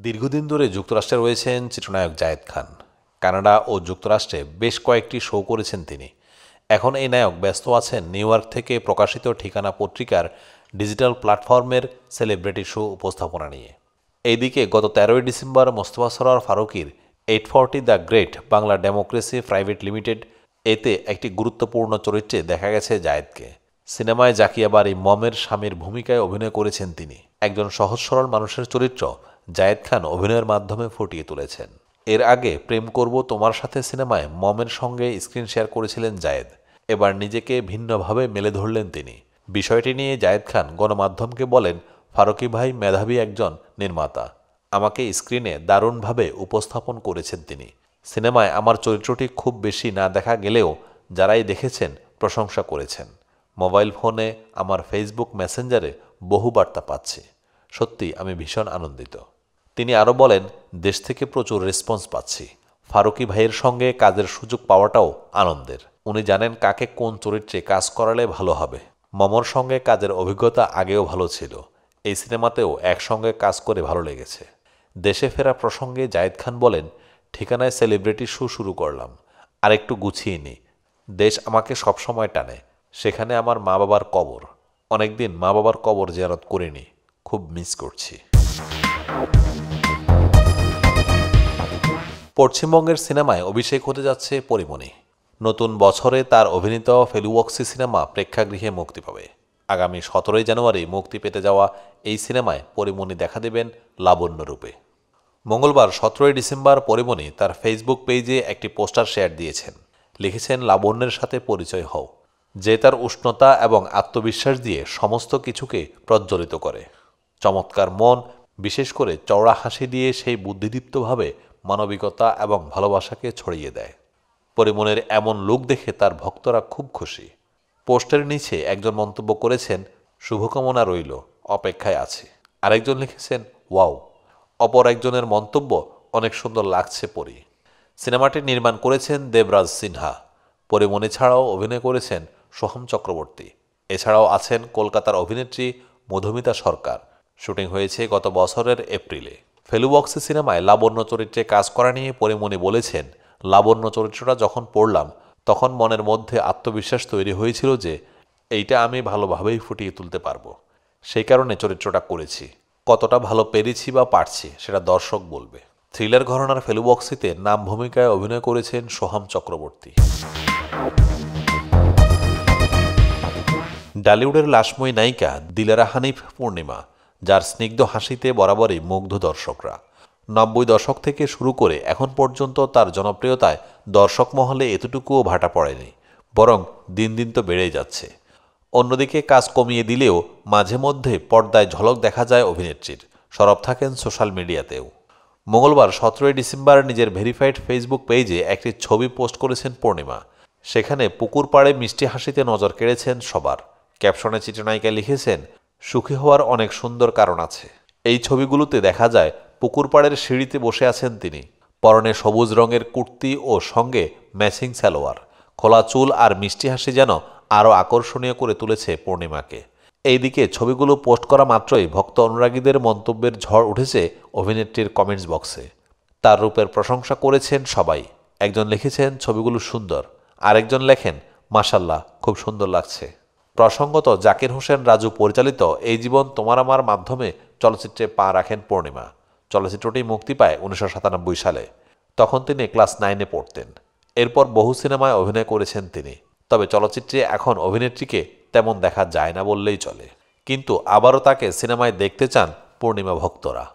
দীর্ঘদিন ধরে যুক্তরাষ্ট্রে রয়েছেন চিত্রনায়ক জায়েদ খান। কানাডা ও যুক্তরাষ্ট্রে বেশ কয়েকটি শো করেছেন তিনি। এখন এই নায়ক ব্যস্ত আছেন নিউ ইয়র্ক থেকে প্রকাশিত ঠিকানা পত্রিকার ডিজিটাল প্ল্যাটফর্মের সেলিব্রিটি শো উপস্থাপনা নিয়ে। এইদিকে গত 13ই ডিসেম্বর মোস্তফা সরোয়ার ফারুকীর 840 the great Bangla democracy private limited এতে একটি গুরুত্বপূর্ণ চরিত্রে দেখা গেছে জায়েদকে। সিনেমায় জাকিয়া বারি মমের স্বামীর ভূমিকায় অভিনয় করেছেন তিনি। একজন সহজ সরল মানুষের চরিত্র জায়েদ খান অভিনয়ের মাধ্যমে ফুটিয়ে তুলেছেন। এর আগে প্রেম করব তোমার সাথে সিনেমায় মমের সঙ্গে স্ক্রিন শেয়ার করেছিলেন জায়েদ। এবার নিজেকে ভিন্নভাবে মেলে ধরলেন তিনি। বিষয়টি নিয়ে জায়েদ খান গণমাধ্যমকে বলেন, ফারুকী ভাই মেধাবী একজন নির্মাতা, আমাকে স্ক্রিনে দারুণভাবে উপস্থাপন করেছেন তিনি। সিনেমায় আমার চরিত্রটি খুব বেশি না দেখা গেলেও যারাই দেখেছেন প্রশংসা করেছেন। মোবাইল ফোনে আমার ফেসবুক মেসেঞ্জারে বহু বার্তা পাচ্ছি। সত্যি আমি ভীষণ আনন্দিত। তিনি আরও বলেন, দেশ থেকে প্রচুর রেসপন্স পাচ্ছি। ফারুকী ভাইয়ের সঙ্গে কাজের সুযোগ পাওয়াটাও আনন্দের। উনি জানেন কাকে কোন চরিত্রে কাজ করালে ভালো হবে। মমর সঙ্গে কাজের অভিজ্ঞতা আগেও ভালো ছিল। এই সিনেমাতেও একসঙ্গে কাজ করে ভালো লেগেছে। দেশে ফেরা প্রসঙ্গে জায়েদ খান বলেন, ঠিকানায় সেলিব্রিটি শো শুরু করলাম, আর একটু গুছিয়ে নি। দেশ আমাকে সবসময় টানে। সেখানে আমার মা বাবার কবর। অনেকদিন মা বাবার কবর জিয়ারত করিনি, খুব মিস করছি। পশ্চিমবঙ্গের সিনেমায় অভিষেক হতে যাচ্ছে পরিমণি। নতুন বছরে তার অভিনীত ফেলুওয়াক্সি সিনেমা প্রেক্ষাগৃহে মুক্তি পাবে। আগামী 17 জানুয়ারি মুক্তি পেতে যাওয়া এই সিনেমায় পরিমণি দেখা দেবেন লাবণ্য রূপে। মঙ্গলবার 17 ডিসেম্বর পরিমণি তার ফেসবুক পেজে একটি পোস্টার শেয়ার দিয়েছেন। লিখেছেন, লাবণ্যের সাথে পরিচয় হও, যে তার উষ্ণতা এবং আত্মবিশ্বাস দিয়ে সমস্ত কিছুকে প্রজ্বলিত করে। চমৎকার মন, বিশেষ করে চওড়া হাসি দিয়ে সেই বুদ্ধিদীপ্তভাবে মানবিকতা এবং ভালোবাসাকে ছড়িয়ে দেয়। পরিমণির এমন লুক দেখে তার ভক্তরা খুব খুশি। পোস্টের নিচে একজন মন্তব্য করেছেন, শুভকামনা রইল, অপেক্ষায় আছি। আরেকজন লিখেছেন, ওয়াও। অপর একজনের মন্তব্য, অনেক সুন্দর লাগছে পরি। সিনেমাটি নির্মাণ করেছেন দেবরাজ সিনহা। পরিমণি ছাড়াও অভিনয় করেছেন সোহম চক্রবর্তী। এছাড়াও আছেন কলকাতার অভিনেত্রী মধুমিতা সরকার। শুটিং হয়েছে গত বছরের এপ্রিলে। ফেলুওয়াক্সি সিনেমায় লাবণ্য চরিত্রে কাজ করা নিয়ে পরিমণি বলেছেন, লাবণ্য চরিত্রটা যখন পড়লাম তখন মনের মধ্যে আত্মবিশ্বাস তৈরি হয়েছিল যে এইটা আমি ভালোভাবেই ফুটিয়ে তুলতে পারবো। সেই কারণে চরিত্রটা করেছি। কতটা ভালো পেরেছি বা পারছি সেটা দর্শক বলবে। থ্রিলার ঘরানার ফেলুওয়াক্সিতে নাম ভূমিকায় অভিনয় করেছেন সোহম চক্রবর্তী। ডালিউডের লাশময়ী নায়িকা দিলারা হানিফ পূর্ণিমা, যার স্নিগ্ধ হাসিতে বরাবরই মুগ্ধ দর্শকরা। 90 দশক থেকে শুরু করে এখন পর্যন্ত তার জনপ্রিয়তায় দর্শক মহলে এতটুকুও ভাটা পড়েনি, বরং দিন দিন তো বেড়েই যাচ্ছে। অন্যদিকে কাজ কমিয়ে দিলেও মাঝে মধ্যে পর্দায় ঝলক দেখা যায় অভিনেত্রীর। সরব থাকেন সোশ্যাল মিডিয়াতেও। মঙ্গলবার 17 ডিসেম্বর নিজের ভেরিফাইড ফেসবুক পেজে একটি ছবি পোস্ট করেছেন পূর্ণিমা। সেখানে পুকুর পাড়ে মিষ্টি হাসিতে নজর কেড়েছেন সবার। ক্যাপশনে চিত্রনায়িকা লিখেছেন, সুখী হওয়ার অনেক সুন্দর কারণ আছে। এই ছবিগুলোতে দেখা যায় পুকুর পাড়ের সিঁড়িতে বসে আছেন তিনি। পরনে সবুজ রঙের কুর্তি ও সঙ্গে ম্যাচিং সালোয়ার। খোলা চুল আর মিষ্টি হাসি যেন আরও আকর্ষণীয় করে তুলেছে পূর্ণিমাকে। এইদিকে ছবিগুলো পোস্ট করা মাত্রই ভক্ত অনুরাগীদের মন্তব্যের ঝড় উঠেছে অভিনেত্রীর কমেন্টস বক্সে। তার রূপের প্রশংসা করেছেন সবাই। একজন লিখেছেন, ছবিগুলো সুন্দর। আরেকজন লেখেন, মাশাল্লাহ, খুব সুন্দর লাগছে। প্রসঙ্গত, জাকির হোসেন রাজু পরিচালিত এই জীবন তোমার আমার মাধ্যমে চলচ্চিত্রে পা রাখেন পূর্ণিমা। চলচ্চিত্রটি মুক্তি পায় 1997 সালে। তখন তিনি ক্লাস 9-এ পড়তেন। এরপর বহু সিনেমায় অভিনয় করেছেন তিনি। তবে চলচ্চিত্রে এখন অভিনেত্রীকে তেমন দেখা যায় না বললেই চলে। কিন্তু আবারও তাকে সিনেমায় দেখতে চান পূর্ণিমা ভক্তরা।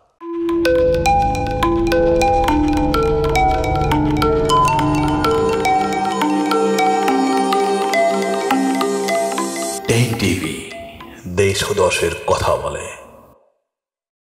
টিভি, দেশ ও দশের কথা বলে।